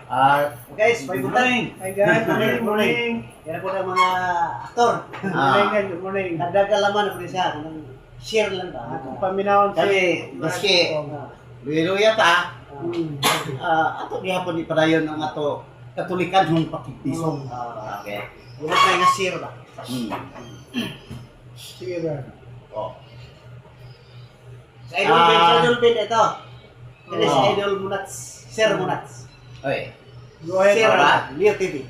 Guys, may butang. Hi guys, good morning. Yan po ng mga aktor. Good morning, good morning. Nagdagalaman po siya. Kung share lang ba? Paminawon Kami, maski, Luya ta, ato gihapon ni padayon ang ato katulikan ng pakipisong. Okay. Wala tayo nga share ba? Sige ba? Oh. Sa Idol Ben ito. Ini si Idol Munats, Sir Munats. Oy. Go ahead, Sir Brad. ba? Leo TV.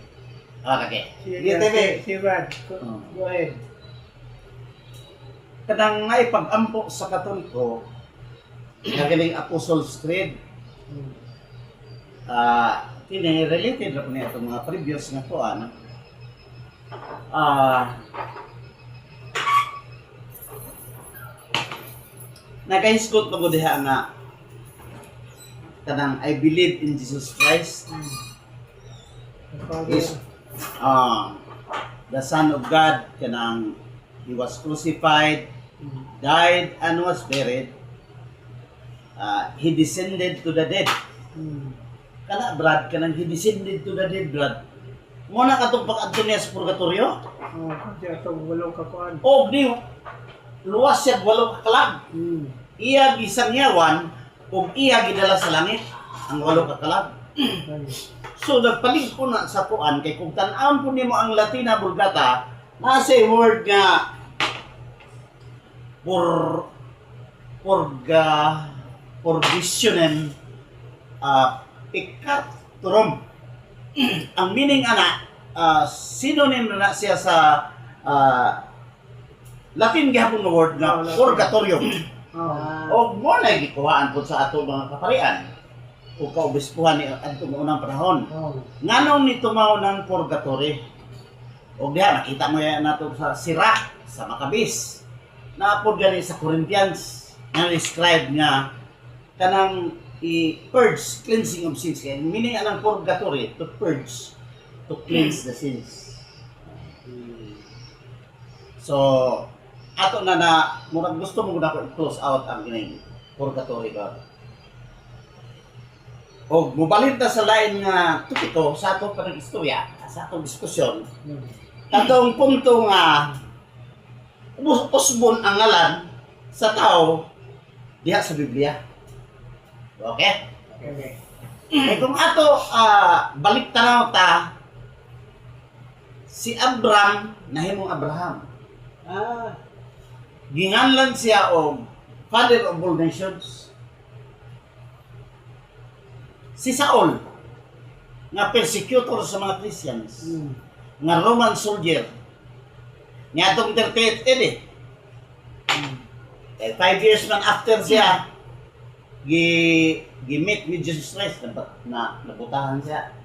Okay. Leo TV. Sige, Brad. Go ahead. Kadang naipag-ampo sa Katoliko, nagaling Apostles' Creed. Kini related na po niya itong mga previous nga po, nakahisgot mo diha nga kanang I believe in Jesus Christ is the Son of God, kanang He was crucified, died, and was buried. He descended to the dead. Kana Brad, kanang He descended to the dead, Brad. Muna katong pag-adto niya sa purgatorio? Kaya itong walong kakuan. O, di, luwas siya, walong kakalab. Iya gisang yawan, o iya gidala sa langit, ang walong kakalab. So, nagpalig po na sa kuan, kay kung tanawon po nimo ang Latina Vulgata, nasa word nga, purgationem, pecatorum. Ang meaning synonym na siya sa Latin gihapon nga word nga purgatorium. O mo na gikuhaan po sa ato mga kaparian o kaobispuhan ni adtong unang panahon. Nganong ni tumaw ng purgatory? O diha nakita mo yan nato sa Sira, sa Maccabees. Na po gani sa Corinthians na describe nga kanang i-purge, cleansing of sins. Kaya meaning anang purgatory, to purge, to cleanse the sins. So, ato na murag gusto mo na ko close out ang ining purgatory ko. O mubalhin ta sa lain nga tupiko sa ato panang istorya, sa atong diskusyon. Katong punto nga usbon ang ngalan sa tao diha sa Biblia. Okay? Okay. E kung ato balik tanaw ta, si Abraham nahimong Abraham. Ginganlan siya og Father of all nations. Si Saul nga persecutor sa mga Christians, nga Roman soldier, nga atong 38 5 years man after siya gi-meet ni Jesus Christ na nabutahan siya.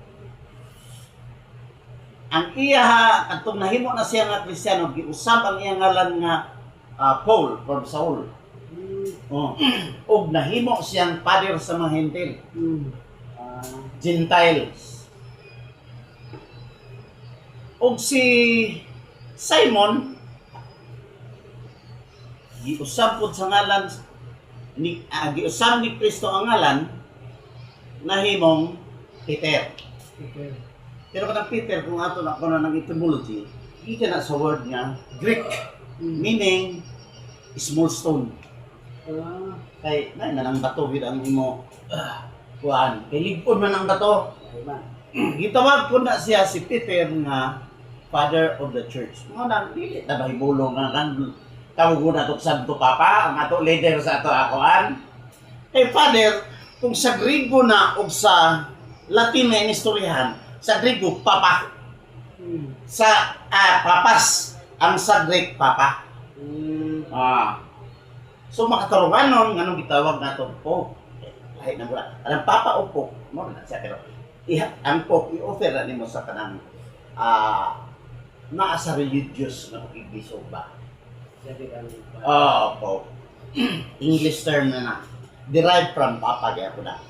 Ang iya atong nahimo na siya nga Kristiyano, giusab ang iyang ngalan nga Paul from Saul. Og nahimo siyang father sa mga Hentil. Gentiles. Og si Simon giusab pud sa ngalan ni giusab ni Kristo ang ngalan nahimong Peter. Pero kanang Peter kung ato na kuno ng etymology, ika na sa word nga Greek meaning small stone. Kay nang bato gid ang imo kuan. Kay lig-on man ang bato. Gitawag ko na siya si Peter nga Father of the Church. Mo nang dili ta bahibulong nga kan tawag ko na ito Santo Papa, ang ato leader sa ato akuan. Kay Father, kung sa Griego na o sa Latin na inistoryahan, sa Griego, Papa. Sa Papas, ang sa Greek, Papa. So makatarungan nun, anong gitawag na ito? Pope. Lahit na mula. Ang Papa o Pope, mo na siya, pero ang Pope, i-offer na mo sa kanang naa sa religious na pag-ibiso ba? Pope. English term na. Derived from Papa, kaya po na.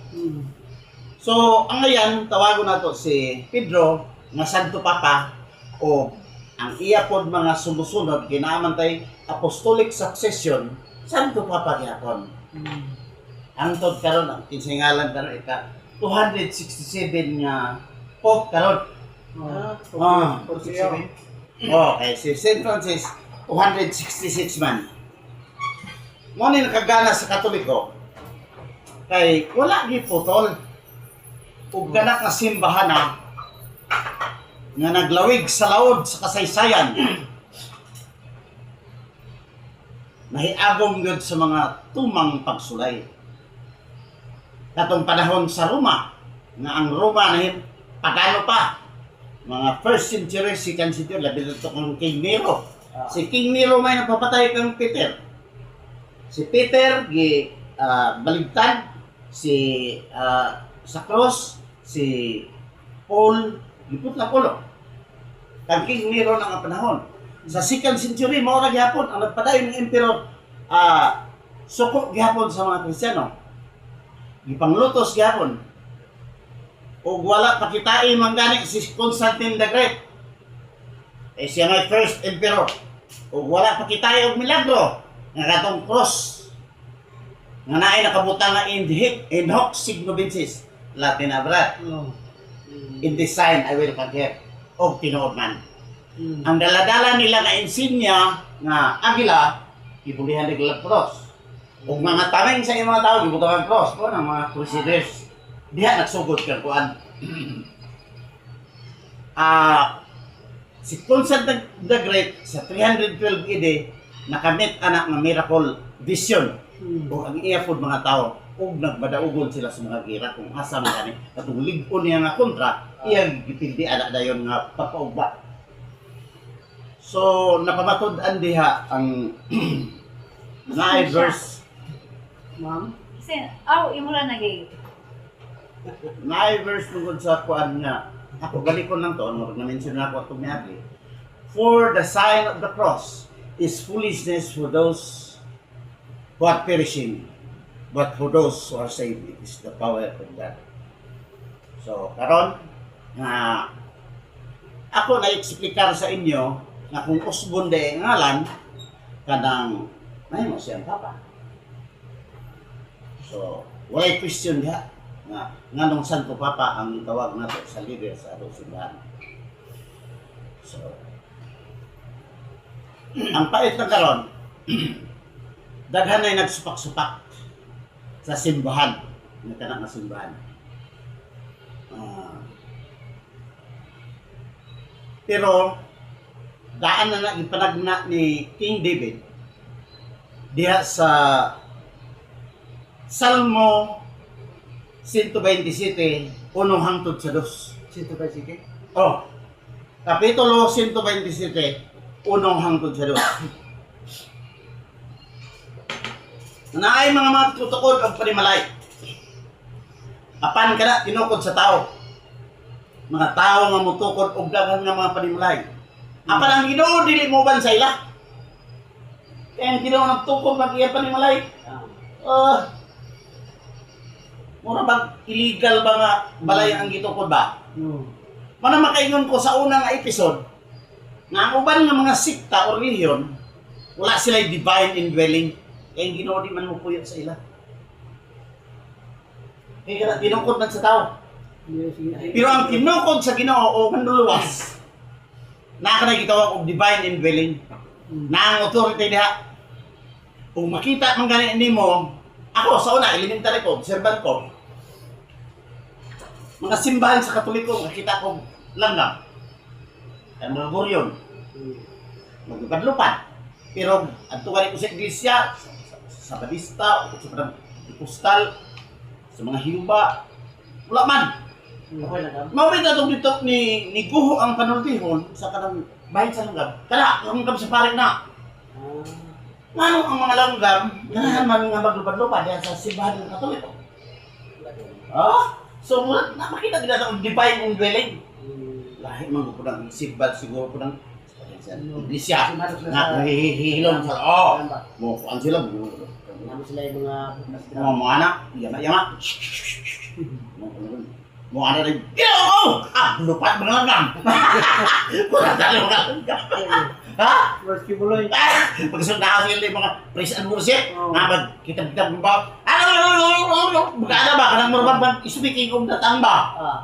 So, ang ngayon, tawagon na to si Pedro, nga Santo Papa, o ang iya pod mga sumusunod, kinamantay apostolic succession, Santo Papa gyapon. Ang tod karon ang kinsingalan karon 267 nga Pope karon. Ah, 47. Okay, si St. Francis 266 man. Mo ni nakagana sa Katoliko kay wala gi putol ug ganak nga simbahan nga naglawig sa laod sa kasaysayan. Nahiagom gyud sa mga tumang pagsulay. Katong panahon sa Roma, nga ang Roma na pagano pa, mga 1st century, 2nd century, labi na ito kung King Nero. Si King Nero may napapatay kang Peter. Si Peter, baligtad, sa cross, si Paul, giput na pulo. Kang King Nero na nga panahon. Sa 2nd century, maura gihapon, ang nagpadayon ng emperor, suko gihapon sa mga Kristiyano. Gipanglutos gihapon. O wala pakitai manggani si Constantine the Great. Siya may first emperor. O wala pakitai og milagro nga katong cross. Nga naay nakabutang nga in hoc signo vinces. Latin abrat. In this sign I will conquer. O tinuod man. Ang daladala nila na insignia nga agila, ibulihan nila cross. Ug mga tameng sa mga tao, gibutangan cross po ng mga crusaders. Diha nagsugod kang kuan. Si Constantine the Great sa 312 AD nakamit anak ng miracle vision. O ang iya pod mga tao ug nagbadaugol sila sa mga gira kung asa man gani katong lig-on niya nga kontra iya gipindi ana dayon nga pagpaugba. So napamatud-an diha ang naay verse Ma'am? Kasi, imo lang nagay. naay verse tungkol sa kuan nga ako galikon lang to ano na-mention na ako atong miagi. For the sign of the cross is foolishness for those who are perishing, but for those who are saved it is the power of God. So karon nga ako na eksplikar sa inyo na kung usbon de ngalan kanang mahimo siyang papa. So walay question diha nga nganong Santo Papa ang tawag nato sa leader sa atong simbahan. So ang pait na karon daghan ay nagsupak-supak sa simbahan, nga kanang nga simbahan. Pero daan na ipanagna ni King David diha sa Salmo 127, unong hangtod sa 2. Sito ba sige? Oh, Kapitulo 127, unong hangtod sa 2. Naay mga tutukod ang panimalay. Apan kana tinukod sa tao. Mga tao nga mutukod og daghan nga mga panimalay. Apan ang Ginoo dili mo ban sa ila. Kaya ang Ginoo nagtukod mag iya panimalay. Mura bang illegal ba nga balay ang gitukod ba? Mana makaingon ko sa unang episode nga ang uban nga mga sikta o religion wala sila divine indwelling. Kaya ang Ginoo di man mo puyot sa ila. Kaya tinukod man sa tao. Pero ang tinukod sa Ginoo o manluluwas na ka na gitawag og divine indwelling. Na ang authority diha. Kung makita man ganin nimo, ako sa una elementary ko, observant ko. Mga simbahan sa Katoliko, makita ko langgam. Ang mga buryon. Magpadlupan. Pero ang tuwari ko sa iglesia, sa Badista, o sa Postal, sa mga hiuba, wala man. Mawin na itong dito ni Guho ang panultihon sa kanang bahin sa langgam. Kaya, langgam sa paring na. Ngano ang mga langgam, ganahan man nga maglupad-lupad yan sa simbahan ng Katoliko. So, nakakita din natin ang divine indwelling. Lahi man ko ng sigbal siguro ko ng iglesia na hihilom sa mo kuan sila Naman sila yung mga anak yama mo ana rin lupat mga langgam wala dali mga langgam Maski buloy. pagsunod na kasi yung mga praise and worship nga kita mo ba ano Bukana ba? Kanang murabang speaking of datang ba? Ah.